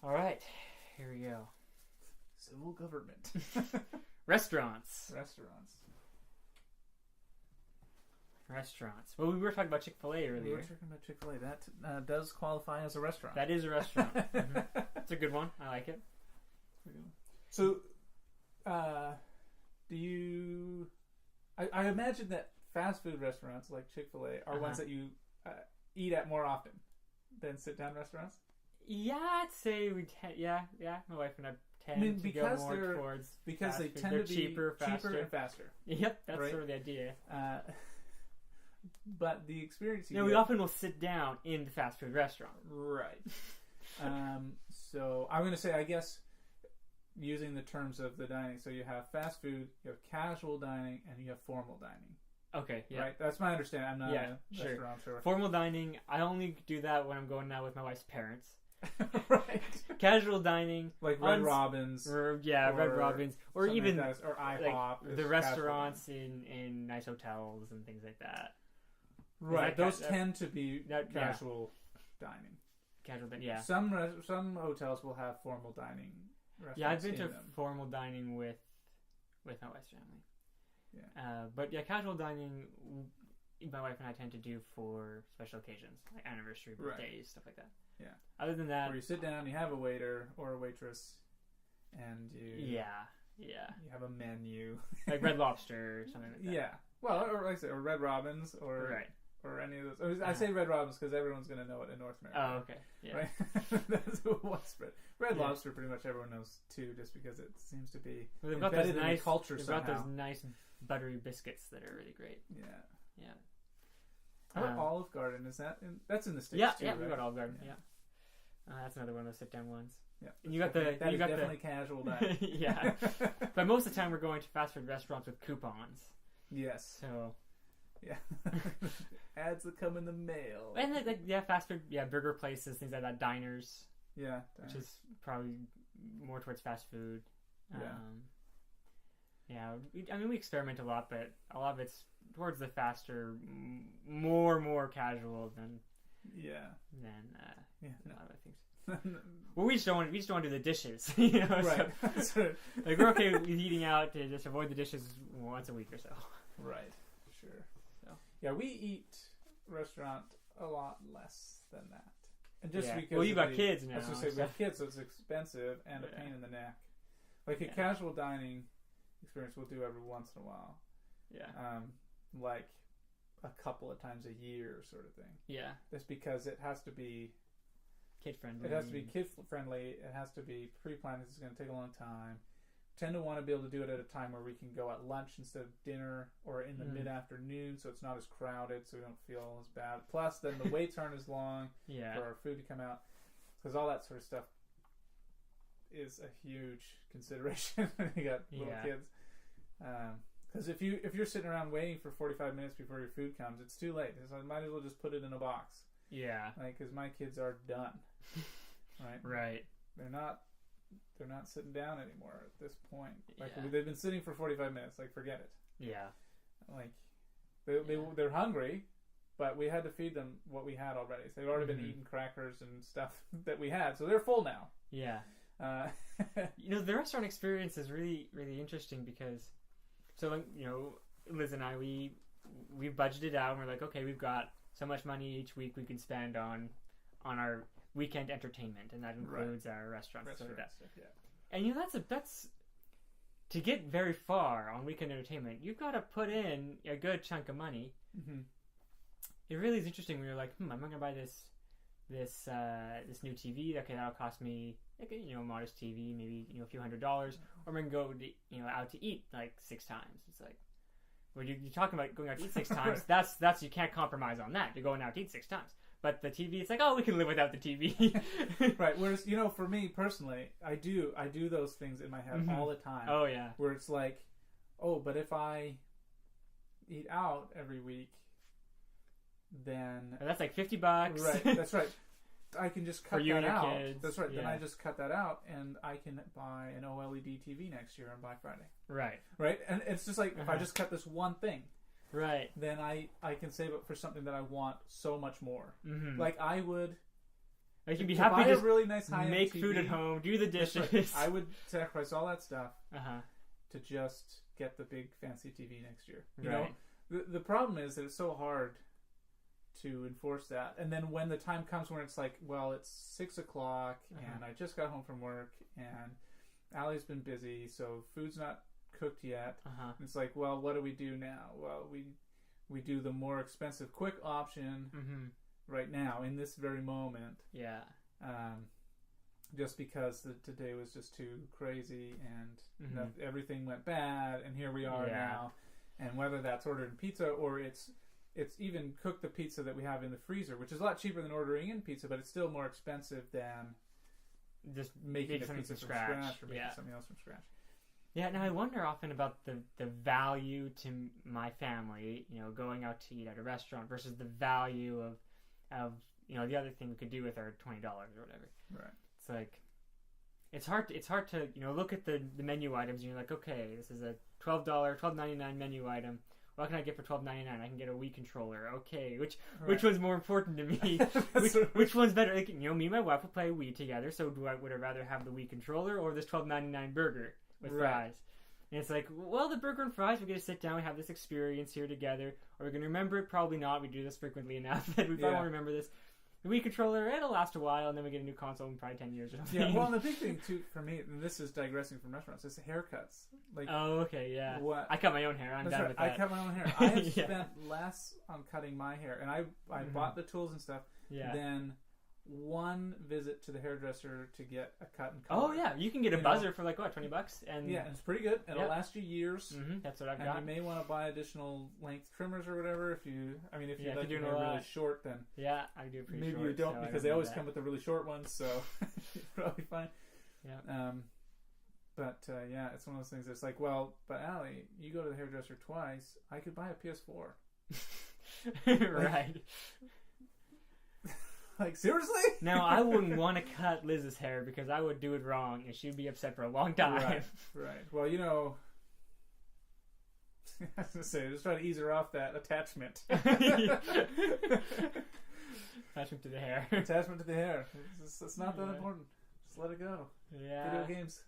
All right, here we go. Civil government. Restaurants. Well, we were talking about Chick-fil-A earlier. We were talking about Chick-fil-A. That does qualify as a restaurant. That is a restaurant. Mm-hmm. It's a good one. I like it. So, do you... I imagine that fast food restaurants like Chick-fil-A are ones that you eat at more often than sit-down restaurants? Yeah, I'd say we yeah. My wife and I tend to go more towards because they food. tend They're to be cheaper and faster. Yep, that's right? sort of the idea. But the experience we often will sit down in the fast food restaurant. Right. So I'm going to say, I guess, using the terms of the dining, so you have fast food, you have casual dining, and you have formal dining. Okay, yeah. Right? That's my understanding. I'm not a restaurant. Sure. Formal dining, I only do that when I'm going out with my wife's parents. Right. Casual dining, like Red Robin's, Red Robin's, or even like or IHOP, like the restaurants in nice hotels and things like that. Right, those tend to be casual dining. Casual dining, yeah. Some hotels will have formal dining restaurants. Yeah, I've been to formal dining with my wife's family. Yeah. But casual dining, my wife and I tend to do for special occasions, like anniversary, birthdays, stuff like that. Yeah. Other than that, where you sit down, you have a waiter or a waitress, and you you have a menu, like Red Lobster or something like that. Yeah. Well, or like I say, or Red Robin's, or any of those. I say Red Robin's because everyone's going to know it in North America. Oh, okay. Yeah. Right? That's what's spread. Red Lobster, pretty much everyone knows too, just because it seems to be they've embedded in the culture somehow. They've got those nice buttery biscuits that are really great. Yeah. Yeah. How about Olive Garden? That's in the States too, right? We've got Olive Garden. Yeah. That's another one of those sit-down ones. Yeah. And you got definitely casual dining. Yeah. But most of the time we're going to fast food restaurants with coupons. Yes. So. Yeah. Ads that come in the mail. And fast food, burger places, things like that, diners. Yeah. Which is probably more towards fast food. We experiment a lot, but a lot of it's towards the faster, more casual than a lot of things. Well, we just don't want to do the dishes, Right. So, like we're okay with eating out to just avoid the dishes once a week or so. Right. Sure. So. Yeah, we eat restaurant a lot less than that, and just because. Well, you got kids now. I was going to say we have kids, so it's expensive and a pain in the neck. Like a casual dining experience, we'll do every once in a while. Yeah. Like a couple of times a year, sort of thing. Yeah. That's because it has to be kid friendly. It has to be kid friendly. It has to be pre-planned. It's going to take a long time. Tend to want to be able to do it at a time where we can go at lunch instead of dinner, or in the mid-afternoon, so it's not as crowded, so we don't feel as bad. Plus, then the waits aren't as long for our food to come out, because all that sort of stuff is a huge consideration when you got little kids. Because if you're sitting around waiting for 45 minutes before your food comes, it's too late. So I might as well just put it in a box. Yeah. Like, because my kids are done. Right. Right. They're not sitting down anymore at this point. Like Yeah. they've been sitting for 45 minutes. Like, forget it. Yeah. Like they're hungry, but we had to feed them what we had already. So they've already been eating crackers and stuff that we had. So they're full now. Yeah. The restaurant experience is really, really interesting because, Liz and I, we budgeted out and we're like, okay, we've got so much money each week we can spend on our weekend entertainment, and that includes our restaurants. So and that's to get very far on weekend entertainment, you've got to put in a good chunk of money. Mm-hmm. It really is interesting when you're like, I'm going to buy this new TV. Okay, that'll cost me a modest TV, maybe a few $100s, or I'm going to go out to eat like 6 times. It's like, when you're talking about going out to eat 6 times, that's you can't compromise on that. You're going out to eat 6 times. But the TV, it's like, we can live without the TV. Right. Whereas, for me personally, I do those things in my head all the time. Oh, yeah. Where it's like, but if I eat out every week, then that's like $50. Right. That's right. I can just cut that out. Kids. That's right. Yeah. Then I just cut that out, and I can buy an OLED TV next year on Black Friday. Right. Right. And it's just like, if I just cut this one thing. Right. Then I can save it for something that I want so much more. Mm-hmm. Like I would, Like you'd be to happy buy to a just really nice high-end make TV, food at home, do the That's dishes. right. I would sacrifice all that stuff Uh-huh. to just get the big fancy TV next year. You Right. know, the problem is that it's so hard to enforce that. And then when the time comes when it's like, well, it's 6 o'clock and I just got home from work and Allie's been busy, so food's not cooked yet. It's like, well, what do we do now? Well, we do the more expensive quick option right now in this very moment. Yeah. Just because today was just too crazy and everything went bad, and here we are now. And whether that's ordering pizza or it's even cooked the pizza that we have in the freezer, which is a lot cheaper than ordering in pizza, but it's still more expensive than just making a something pizza from from scratch or making something else from scratch. Yeah, now I wonder often about the value to my family, you know, going out to eat at a restaurant versus the value of you know, the other thing we could do with our $20 or whatever. Right. It's like it's hard to, you know, look at the menu items and you're like, okay, this is a $12.99 menu item. What can I get for $12.99? I can get a Wii controller. Okay, which one's more important to me? which one's better? Like, you know, me and my wife will play Wii together. So would I rather have the Wii controller or this $12.99 burger with fries? And it's like, well, the burger and fries, we get to sit down, we have this experience here together. Are we going to remember it? Probably not. We do this frequently enough that we probably won't remember this. The Wii controller, it'll last a while, and then we get a new console in probably 10 years or something. Yeah, well, and the big thing, too, for me, and this is digressing from restaurants, is haircuts. Like, oh, okay, yeah. What, I cut my own hair. I'm done with that. I cut my own hair. I have spent less on cutting my hair, and I bought the tools and stuff, than one visit to the hairdresser to get a cut and color. Oh, yeah. You can get a buzzer for, like, what, $20? And yeah, it's pretty good. It'll last you years. That's what I've got. And you may want to buy additional length trimmers or whatever if you like you're your doing hair really short, then yeah, I do pretty maybe short. you don't, so because they always come with the really short ones, so you're probably fine. Yeah. But yeah, it's one of those things that's like, well, but Allie, you go to the hairdresser twice. I could buy a PS4. Right. Like, seriously? Now, I wouldn't want to cut Liz's hair because I would do it wrong and she'd be upset for a long time. Right. Well, you know, I was going to say, just try to ease her off that attachment. Attachment to the hair. Attachment to the hair. It's not that important. Just let it go. Yeah. Video games,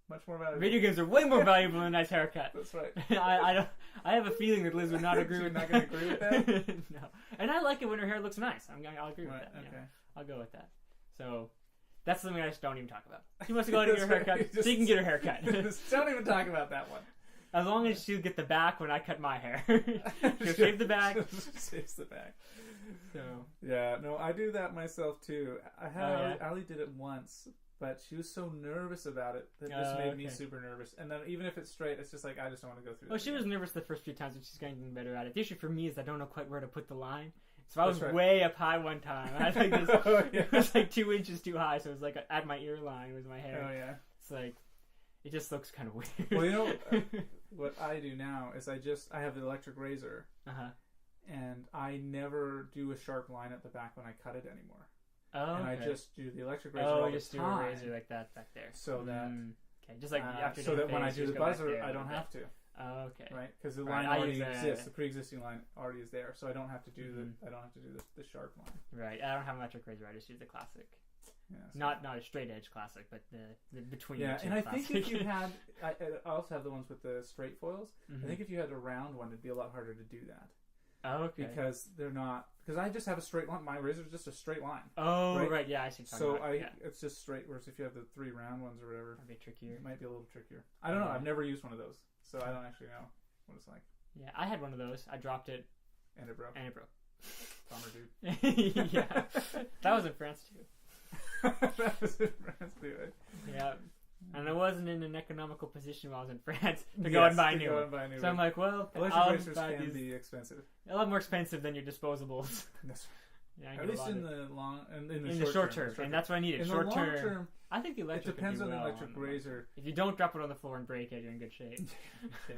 much more valuable. Video games are way more valuable than a nice haircut. That's right. I have a feeling that Liz would not agree with that. You're not going to agree with that? No. And I like it when her hair looks nice. I'll agree with that. Okay. Yeah. I'll go with that. So that's something I just don't even talk about. She wants to go out and get her haircut. She can get her haircut. Don't even talk about that one. As long as she'll get the back when I cut my hair. She'll shave the back. Shaves the back. So yeah, no, I do that myself too. Allie did it once, but she was so nervous about it that this made me super nervous. And then even if it's straight, it's just like, I just don't want to go through. Well, she was nervous the first few times, but she's getting better at it. The issue for me is I don't know quite where to put the line. So I was way up high one time. I had like this, it was like 2 inches too high, so it was like at my ear line was my hair. Oh yeah. It's like, it just looks kind of weird. Well, you know, what I do now is I have the electric razor, and I never do a sharp line at the back when I cut it anymore. Oh, and okay. I just do the electric razor all the just time. do a razor like that back there. So that... okay, just like after so that when I do the buzzer, I don't have to. Oh, okay. Right, because the line already exists. The pre-existing line already is there, so I don't have to do the sharp line. Right. I don't have an electric razor. I just use the classic. Yeah, so not a straight edge classic, but the between. Yeah, the two and I classic. think if you had, I also have the ones with the straight foils. I think if you had a round one, it'd be a lot harder to do that. Oh, okay. Because they're not. Because I just have a straight line. My razor is just a straight line. Oh, right. Yeah, I see. It's just straight. Whereas if you have the 3 round ones or whatever, it'd be trickier. It might be a little trickier. I don't know. I've never used one of those, so I don't actually know what it's like. Yeah, I had one of those. I dropped it, and it broke. Bummer, dude. Yeah, that was in France too. That was in France too. Right? Yeah. And I wasn't in an economical position while I was in France to go and buy a new one. So I'm like, well, electric razors can be expensive. A lot more expensive than your disposables. That's right. Yeah, at least in the long, in the short term, and that's what I needed. In short the long term, I think the electric. It depends on the electric razor. If you don't drop it on the floor and break it, you're in good shape.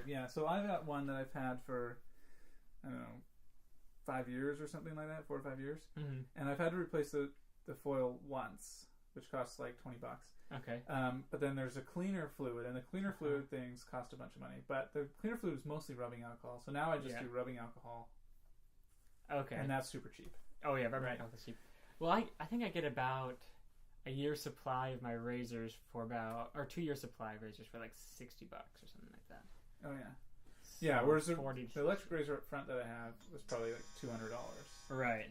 Yeah. So I've got one that I've had for, I don't know, 5 years or something like that, 4 or 5 years, and I've had to replace the foil once, which costs like $20. Okay. But then there's a cleaner fluid, and the cleaner fluid things cost a bunch of money. But the cleaner fluid is mostly rubbing alcohol, so now I just do rubbing alcohol. Okay. And that's super cheap. Oh yeah, rubbing alcohol is cheap. Well, I think I get about a year's supply of my razors for about, or 2 years supply of razors for like $60 or something like that. Oh yeah. So Yeah, whereas the 40 electric razor up front that I have was probably like $200. Right.